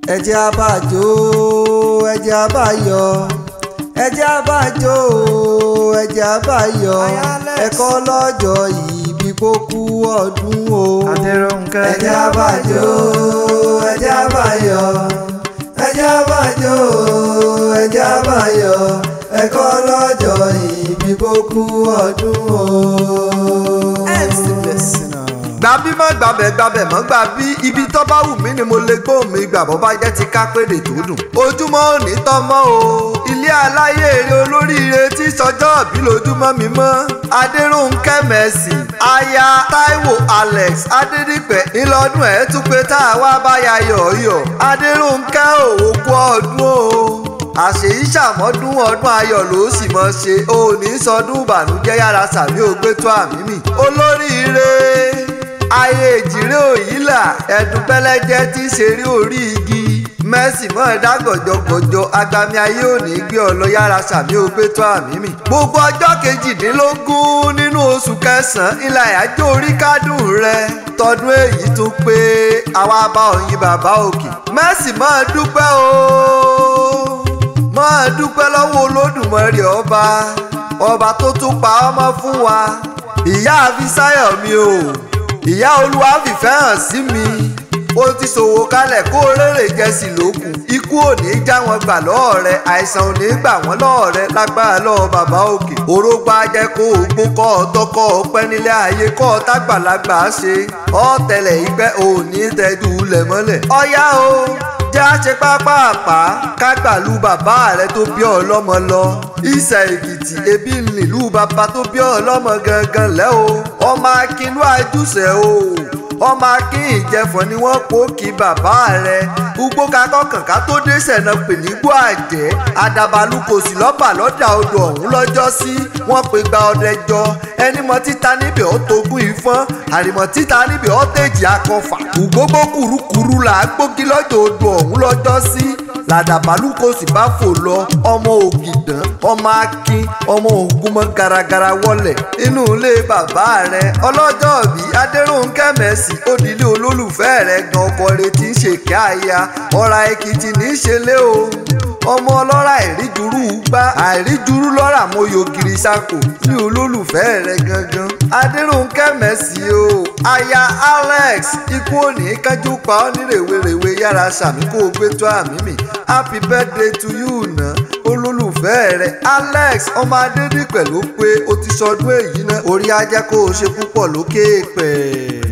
ẹ jẹ́ á bá jó, ẹ jẹ́ á bá yọ̀, ẹ jẹ́ á bá jó, ẹ jẹ́ á bá yọ̀, ẹ̀kọ́ lọ́jọ́ ìbí kó kú ọdún o. Aderonke. ẹ jẹ́ á bá jó, ẹ jẹ́ á bá yọ̀, ẹ jẹ́ á bá jó, ẹ jẹ́ á bá yọ̀, ẹ̀kọ́ lọ́jọ́ ìbí kó kú ọdún o. M.C Blessiner. Gbàbí mọ́ gbàbẹ̀ mọ́ gbàbí ibi tó bá wù mí ni mo lè gbóhùn mi gbà bọ́ bá jẹ́ ti ká péde tó dùn. Ojúmọ́ òní tọ́mọ́ o ilé aláyé eré olóríire tí sọjọ́ bí lójúmọ́ mi mọ́. Aderonke Mercy aya Táíwò Alex Adédìpẹ̀ ńlọdún ẹ̀ tún pé tá a wá báyà yọ̀ọ̀yọ̀. Aderonke òkú ọdún o àṣèyí ṣàmọ́dún ọdún ayọ̀ ló sì mọ́ ṣe òní sọdún ìbànújẹ́ yára sàmí ògbétó àmì mi. Olóríire ayé ìjìrè òyìnlá ẹ̀dùn pẹ́lẹ́jẹ́ tí ṣeré orí igi. Mercy mọ́ ẹ̀dá gọ̀jọ̀gọ̀jọ̀ agbami ayé òní gbé ọlọ yára sàmí ògbétó àmì mi. Gbogbo ọjọ́ kejìdínlógún nínú oṣù kẹsàn-án ilà àyájọ́ orí kádùn rẹ tọdún èyí tún pé àwa bá ọyìn bàbá òkè. Mercy mọ́ dúpẹ́ o máa dúpẹ́ lọ́wọ́ Olódùmarè ọba tó tún pa ọmọ fún wa. Ìyá Fisáyọ̀ mi o ìyá Olúwa fìfẹ́ hàn sí mi ó ti ṣòwò kalẹ̀ kó rèrè jẹ́sì lókun. Ikú ò ní já wọn gbà lọ́ọ̀ rẹ àìsàn ò ní gbà wọ́n lọ́ọ̀ rẹ lágbára lọ́ọ̀ bàbá òkè. Orógbá jẹ́ kó o gbó kọ́ ọ tọkọ ọpẹ́ nílé ayé kọ́ ọ tágbàlagbà ṣe ọ tẹ̀lẹ̀ ìgbẹ́ ò ní tẹ́jú lẹ̀ mọ́lẹ̀. Ọ̀yá o jẹ́ àṣẹ pápápá kágbàlú bàbá rẹ tó bí ọlọ́mọ lọ. Ìṣẹ̀ Èkìtì ebi nílùú bàbá tó bí ọlọ́mọ gangan lẹ́ o. Ọmọ akínú àjùṣe o ọmọ akín ìjẹfọn ni wọ́n pò kí bàbá rẹ. Ugbó kakọkànká tó dé sẹ̀nà pè nígbó àjẹ́. Àdàbàlù kò sí lọ́bà lọ́dà odò ọ̀hún lọ́jọ́ sí. Wọ́n pe gba ọdẹ jọ ẹni mọ títa níbẹ̀ ó togún ìfọ́n àrìmọ̀ títa níbẹ̀ ó tèjì akọfà. Ugbógbó kùrukùru là á gbógi lọ́jọ́ odò ọ̀hún lọ́jọ́ sí. Làdàbàlù kò sì bá fò lọ ọmọ ògìdàn ọmọ akin ọmọ ògúnmọ́ garagara wọlẹ̀ inú ilé bàbá rẹ. Ọlọ́jọ́ bí Aderonke Mercy òdìlé olólùfẹ́ rẹ gan ọkọ rẹ ti ń ṣèké àyà ọ̀rá Ekiti ní í ṣe lé o. Ọmọ ọlọ́rà àìríjurú gbá àìríjurú lọ́rà mọ́yò gírí sáko ní olólùfẹ́ rẹ gangan. Aderonke Mercy o aya Alex ikú òní kájú pa ọ́ ní rèwerèwe yára sàmí kó o gbé tó àmì mi. Happy birthday to you na olólùfẹ́ rẹ Alex ọmọ Adédìpẹ̀ ló pé o ti sọdún èyí náà orí ajẹ́ kó o ṣe púpọ̀ lókè pẹ̀.